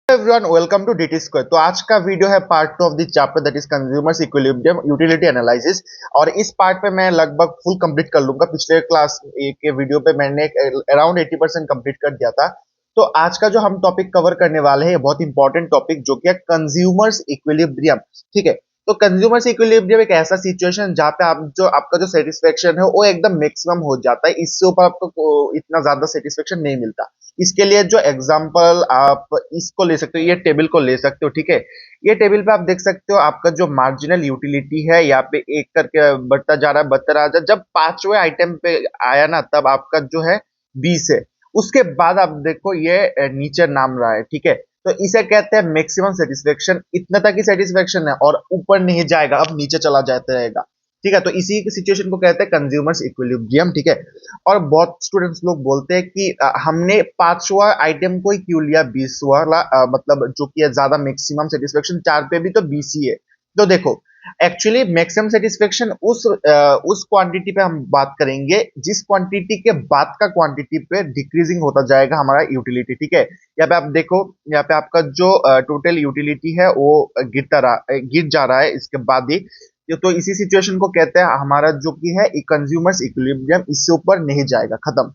Everyone welcome to DT square. तो आज का वीडियो है part 2 of the chapter that is consumer's equilibrium utility analysis. और इस पार्ट पे मैं लगभग फुल कंप्लीट कर लूंगा। पिछले क्लास के वीडियो पे मैंने अराउंड 80% कंप्लीट कर दिया था। तो आज का जो हम टॉपिक कवर करने वाले हैं ये बहुत इंपॉर्टेंट टॉपिक जो कि है कंज्यूमर्स इक्विलिब्रियम। ठीक है, तो कंज्यूमर्स इक्विलिब्रियम एक ऐसा सिचुएशन जहाँ पे आप जो आपका जो सेटिस्फेक्शन है वो एकदम मैक्सिमम हो जाता है। इससे ऊपर आपको इतना ज्यादा सेटिस्फेक्शन नहीं मिलता। इसके लिए जो एग्जांपल आप इसको ले सकते हो, ये टेबल को ले सकते हो। ठीक है, ये टेबल पे आप देख सकते हो आपका जो मार्जिनल यूटिलिटी है यहाँ पे एक करके बढ़ता जा रहा है, बढ़ता रहा। जब पांचवें आइटम पे आया ना तब आपका जो है 20 है। उसके बाद आप देखो ये नीचे नाम रहा है। ठीक है, तो इसे कहते हैं मैक्सिमम सेटिस्फेक्शन। इतना तक ही सेटिस्फेक्शन है और ऊपर नहीं जाएगा, अब नीचे चला जाता रहेगा। ठीक है, तो इसी सिचुएशन को कहते हैं कंज्यूमर्स इक्विलिब्रियम। ठीक है, और बहुत स्टूडेंट्स लोग बोलते हैं कि हमने पांचवा आइटम को ही क्यों लिया, 20 वाला, मतलब जो कि है ज्यादा मैक्सिमम सेटिस्फेक्शन, चार पे भी तो 20 ही है। तो देखो, एक्चुअली मैक्सिमम सेटिस्फेक्शन उस क्वांटिटी पे हम बात करेंगे जिस क्वांटिटी के बाद का क्वांटिटी पे डिक्रीजिंग होता जाएगा हमारा यूटिलिटी। ठीक है, यहाँ पे आप देखो, यहाँ पे आपका जो टोटल यूटिलिटी है वो गिर जा रहा है इसके बाद ही। तो इसी सिचुएशन को कहते हैं हमारा जो कि है कंज्यूमर्स इक्विलिब्रियम, इससे ऊपर नहीं जाएगा, खत्म।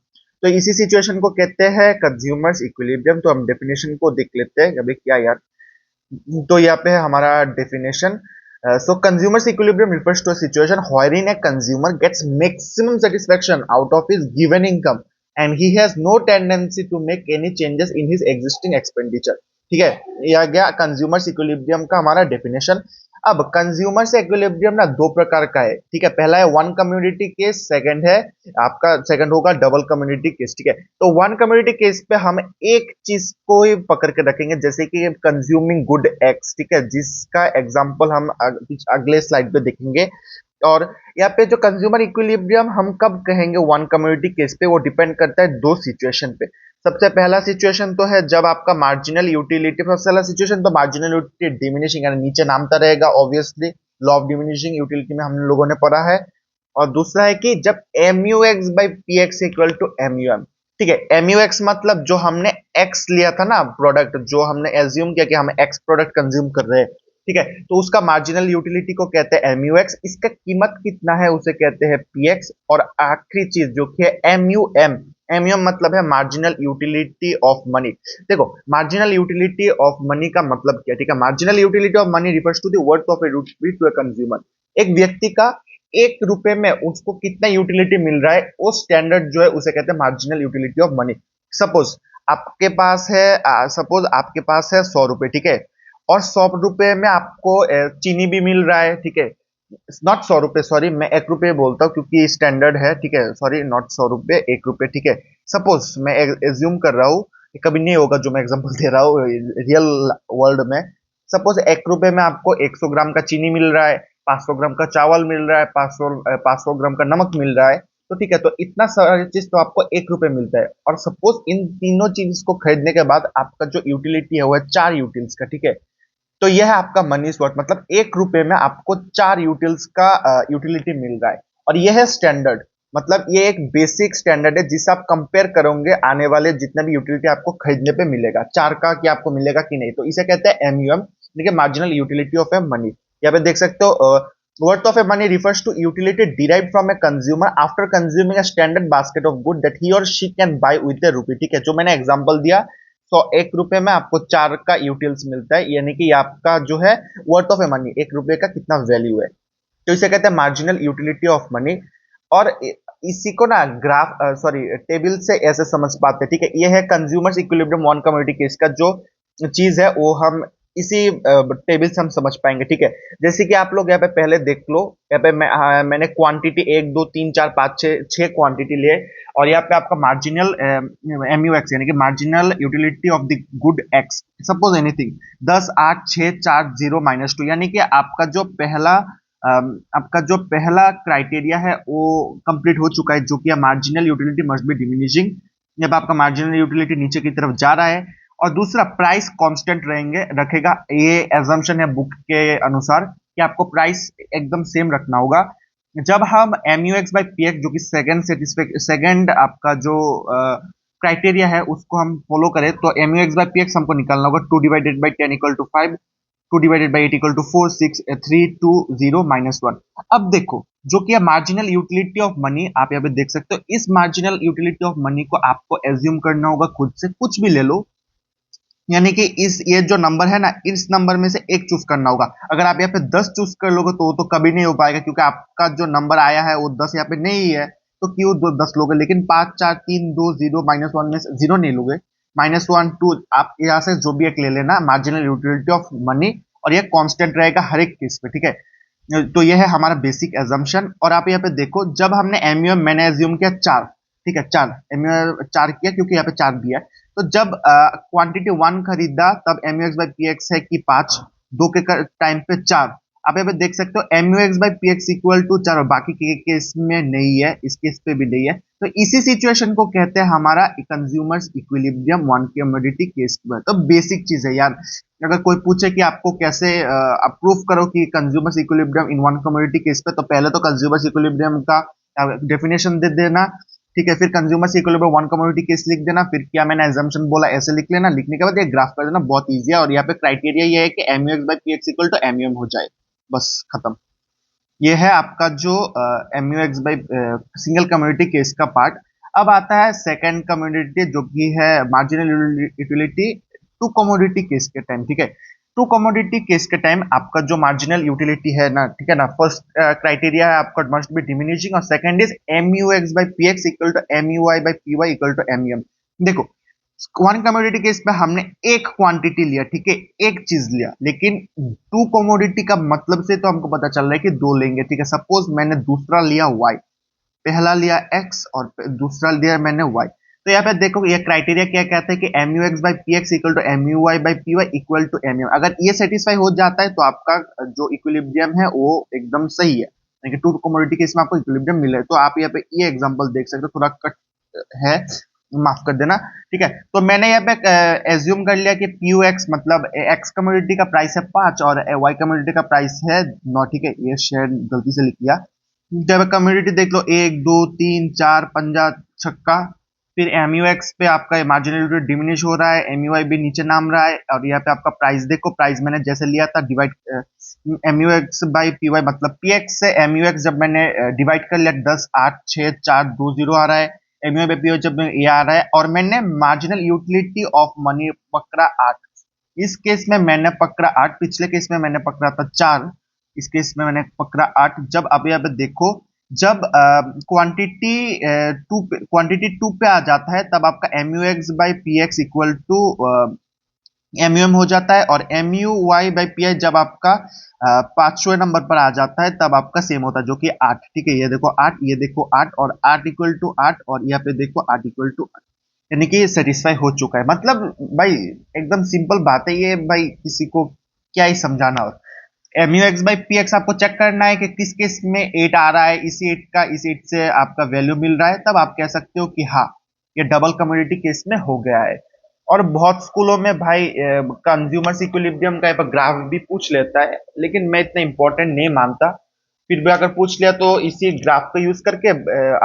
तो इसी सिचुएशन को कहते हैं कंज्यूमर्स इक्विलिब्रियम। तो हम डेफिनेशन को देख लेते हैं अभी क्या यार। तो यहाँ पे है हमारा definition. So consumers equilibrium refers to a situation wherein a consumer gets maximum satisfaction out of his given income and he has no tendency to make any changes in his existing expenditure। ठीक है, यह आ गया consumers equilibrium का हमारा definition. अब consumers equilibrium ना दो प्रकार का है। ठीक है, पहला है वन कम्युनिटी केस, सेकंड है आपका सेकंड होगा डबल कम्युनिटी केस। ठीक है, तो वन कम्युनिटी केस पे हम एक चीज को ही पकड़ के रखेंगे जैसे कि कंज्यूमिंग गुड एक्स। ठीक है, जिसका एग्जांपल हम अगले स्लाइड पे देखेंगे। और यहाँ पे जो कंज्यूमर इक्विलिब्रियम हम कब कहेंगे वन कम्युनिटी केस पे, वो डिपेंड करता है दो सिचुएशन पे। सबसे पहला सिचुएशन तो है जब आपका मार्जिनल यूटिलिटी, सबसे पहला सिचुएशन तो मार्जिनल यूटिलिटी डिमिनिशिंग, यानी नीचे नामता रहेगा obviously, law of diminishing utility में हम लोगों ने पढ़ा है। और दूसरा है कि जब mu x by P X equal to mu m। ठीक है, mu x मतलब जो हमने x लिया था ना प्रोडक्ट, जो हमने एज्यूम किया कि हम x प्रोडक्ट कंज्यूम कर रहे हैं। ठीक है, तो उसका मार्जिनल यूटिलिटी को कहते हैं mu x, इसका कीमत कितना है उसे कहते हैं px। और आखिरी चीज जो कि है mu m मतलब है मार्जिनल यूटिलिटी ऑफ मनी। देखो, मार्जिनल यूटिलिटी ऑफ मनी का मतलब क्या। ठीक है, marginal utility of money refers to the worth of a rupee to a consumer. एक व्यक्ति का एक रुपए में उसको कितना यूटिलिटी मिल रहा है, वो स्टैंडर्ड जो है उसे कहते हैं marginal utility of money. Suppose suppose आपके पास है 100 रुपए। ठीक है, और 100 रुपए में आपको चीनी भी मिल रहा है। ठीक है, नॉट 100 रुपए, सॉरी, मैं 1 रुपए बोलता हूँ क्योंकि स्टैंडर्ड है। ठीक है, सॉरी, नॉट 100 रुपए, 1 रुपए। ठीक है, सपोज मैं एज्यूम कर रहा हूँ, कभी नहीं होगा जो मैं एग्जांपल दे रहा हूँ रियल वर्ल्ड में। सपोज 1 रुपए में आपको 100 ग्राम का चीनी मिल रहा है, 500 ग्राम का चावल मिल रहा है, 500 ग्राम का नमक मिल रहा है। तो ठीक है, तो इतना सारी चीज तो आपको 1 रुपए मिलता है। और सपोज इन तीनों चीज को खरीदने के बाद आपका जो यूटिलिटी है वो है 4 यूटिल्स का। ठीक है, तो यह है आपका मनी स्लॉट, मतलब 1 रुपए में आपको 4 यूटिल्स का यूटिलिटी मिल रहा है। और यह है स्टैंडर्ड, मतलब ये एक बेसिक स्टैंडर्ड है जिससे आप कंपेयर करोगे आने वाले जितने भी यूटिलिटी आपको खरीदने पे मिलेगा, चार का कि आपको मिलेगा कि नहीं। तो इसे कहते हैं एमयूएम, देखिए marginal utility of a money. यहाँ पे देख सकते हो, worth of a money refers to utility derived from a consumer after consuming a standard basket of good that he और she can buy with a rupee. ठीक है, जो मैंने एग्जांपल दिया, तो 1 रुपए में आपको 4 का यूटिल्स मिलता है, यानी कि आपका जो है वर्थ ऑफ ए मनी, 1 रुपए का कितना वैल्यू है। तो इसे कहते हैं मार्जिनल यूटिलिटी ऑफ मनी। और इसी को ना ग्राफ, सॉरी, टेबल से ऐसे समझ पाते हैं। ठीक है, ये है consumers equilibrium one commodity case का जो चीज है वो हम इसी टेबल से हम समझ पाएंगे। ठीक है, जैसे कि आप लोग यहाँ पे पहले देख लो, यहाँ पे मैंने क्वांटिटी 1 2 3 4 5 6 क्वांटिटी लिए। और यहाँ पे आपका मार्जिनल एमयू एक्स, यानी कि marginal utility of the good x, suppose anything 10 8 6 4 0 -2, यानी कि आपका जो पहला क्राइटेरिया है वो कंप्लीट हो चुका है, जो कि marginal utility must be diminishing. जब आपका मार्जिनल यूटिलिटी नीचे की तरफ जा रहा है। और दूसरा, प्राइस कांस्टेंट रखेगा, ये एजम्पशन है बुक के अनुसार कि आपको प्राइस एकदम सेम रखना होगा। जब हम mu x by px जो कि सेकंड आपका जो क्राइटेरिया है उसको हम फॉलो करें तो mu x by P X हमको निकालना होगा 2 divided by 10 equal to 5, 2 divided by 8 equal to 4, 6, 3, 2, 0, -1। अब देखो जो कि है मार्जिनल यूटिलिटी ऑफ मनी, आप यहाँ पे देख सकते हो। इस मार्जिनल यूटिलिटी ऑफ मनी को आपको एज्यूम करना होगा खुद से, कुछ भी ले लो, यानी कि इस ये जो नंबर है ना, इस नंबर में से एक चूज करना होगा। अगर आप यहाँ पे 10 चूज कर लोगे तो वो तो कभी नहीं हो पाएगा, क्योंकि आपका जो नंबर आया है वो 10 यहाँ पे नहीं है, तो क्यों 10 लोगे। लेकिन 5, 4, 3, 2, 0, -1 में से 0 नहीं लोगे, -1, 2 आप यहाँ से जो भी एक ले लेना, मार्जिनल यूटिलिटी ऑफ मनी, और ये कांस्टेंट रहेगा हर एक केस पे, ठीक है। तो ये है हमारा बेसिक एजम्पशन। और आप यहाँ पे देखो, जब हमने एमयूएम मैंने एज्यूम किया 4, ठीक है, 4 एमयूएम 4 किया क्योंकि यहाँ पे 4 दिया है। तो जब क्वांटिटी 1 खरीदा तब mu x by P x है कि 5, 2 के टाइम पे 4। आप यहाँ पे देख सकते हो mu x by P X equal to 4, और बाकी के केस में नहीं है, इस केस पे भी नहीं है। तो इसी सिचुएशन को कहते हैं हमारा consumers equilibrium one commodity case में। तो बेसिक चीज है यार। अगर कोई पूछे कि आपको कैसे अप्रूव करो कि consumers equilibrium in one commodity case पे, तो पहले तो कंज्यूमर्स इक्विलिब्रियम का डेफिनेशन दे देना, ठीक है, फिर consumers equilibrium one commodity case लिख देना, फिर क्या मैंने एजम्पशन बोला ऐसे लिख लेना। लिखने के बाद ये ग्राफ कर देना, बहुत इजी है। और यहाँ पे क्राइटेरिया ये है कि mu x by P X equal to mu हो जाए, बस खत्म। ये है आपका जो mu x by single community case का पार्ट। अब आता है सेकंड कम्युनिटी जो कि है marginal utility two commodity case के टाइम, ठीक है। टू कमोडिटी केस के टाइम आपका जो मार्जिनल यूटिलिटी है ना, ठीक है ना, फर्स्ट क्राइटेरिया है आपका मस्ट बी डिमिनिशिंग, और second is mu x by P X equal to mu y by P Y equal to mu। देखो वन कमोडिटी केस पे हमने एक क्वांटिटी लिया, ठीक है, एक चीज लिया, लेकिन टू कमोडिटी का मतलब से तो हमको पता चल रहा है कि दो लेंगे, ठीक है। सपोज मैंने दूसरा लिया y, पहला लिया x और दूसरा लिया मैंने y। तो यहाँ पे देखो ये क्राइटेरिया क्या कहता है कि mu x by P X equal to mu y by P Y equal to mu। अगर ये सेटिस्फाई हो जाता है तो आपका जो इक्विलिब्रियम है वो एकदम सही है, यानी कि टू कमोडिटी केस में आपको इक्विलिब्रियम मिले। तो आप यहाँ पे ये एग्जांपल देख सकते हो, थोड़ा कट है, माफ कर देना, ठीक है। तो मैंने यहाँ पे एज्यूम कर लिया कि पी एक्स मतलब एक्स कमोडिटी का प्राइस है 5 और वाई कमोडिटी का प्राइस है 9, ठीक है। ये शेयर गलती से लिख लिया। जब कम्युनिटी देख लो 1, 2, 3, 4, पंजा छक्का, फिर mu x पे आपका मार्जिनल यूटिलिटी डिमिनिश हो रहा है, mu y भी नीचे नाम रहा है, और यहाँ पे आपका प्राइस देखो, प्राइस मैंने जैसे लिया था divide mu x by P Y मतलब px से mu x जब मैंने डिवाइड कर लिया 10, 8, 6, 4, 2, 0 आ रहा है, mu y by P Y जब ये आ रहा है, और मैंने मार्जिनल यूटिलिटी ऑफ मनी पकड़ा 8। इस केस में मैंने पकड़ा 8, पिछले केस में मैंने पकड़ा था 4, इस केस में मैंने पकड़ा 8। जब अब यहाँ पे देखो, जब क्वांटिटी टू पे आ जाता है तब आपका mu x by P X equal to MUM हो जाता है, और mu y by P I जब आपका 5वें नंबर पर आ जाता है तब आपका सेम होता है, जो कि 8, ठीक है। ये देखो 8, ये देखो 8, और 8 इक्वल टू 8, और यहाँ पे देखो 8 इक्वल टू 8, यानी कि ये सेटिस्फाई हो चुका है। मतलब भाई एकदम सिंपल बात है ये, भाई किसी को क्या ही समझाना हो। mu x by P x आपको चेक करना है कि किस केस में 8 आ रहा है, इस 8 से आपका वैल्यू मिल रहा है, तब आप कह सकते हो कि हाँ ये डबल कम्युनिटी केस में हो गया है। और बहुत स्कूलों में भाई कंज्यूमर्स इक्विलिब्रियम का ग्राफ भी पूछ लेता है, लेकिन मैं इतना इंपॉर्टेंट नहीं मानता। फिर भी अगर पूछ लिया तो इसी ग्राफ को यूज करके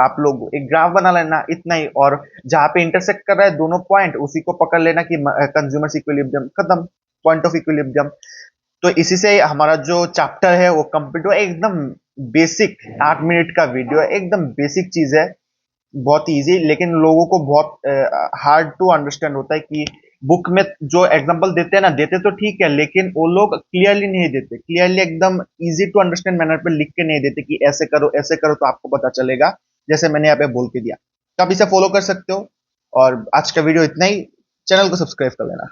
आप लोग एक ग्राफ बना लेना, इतना ही। और जहां पे इंटरसेक्ट कर रहा है दोनों पॉइंट, उसी को पकड़ लेना कि कंज्यूमर्स इक्विलिब्रियम खत्म, पॉइंट ऑफ इक्विलिब्रियम। तो इसी से हमारा जो चैप्टर है वो कंप्लीट हुआ। एकदम बेसिक 8 मिनट का वीडियो है, एकदम बेसिक चीज है, बहुत इजी, लेकिन लोगों को बहुत हार्ड टू अंडरस्टैंड होता है कि बुक में जो एग्जांपल देते हैं ना, देते तो ठीक है, लेकिन वो लोग क्लियरली नहीं देते, क्लियरली एकदम इजी टू अंडरस्टैंड मैनर पे लिख के नहीं देते कि ऐसे करो तो आपको पता चलेगा, जैसे मैंने यहाँ पे बोल के दिया। तो आप इसे फॉलो कर सकते हो। और आज का वीडियो इतना ही, चैनल को सब्सक्राइब कर लेना।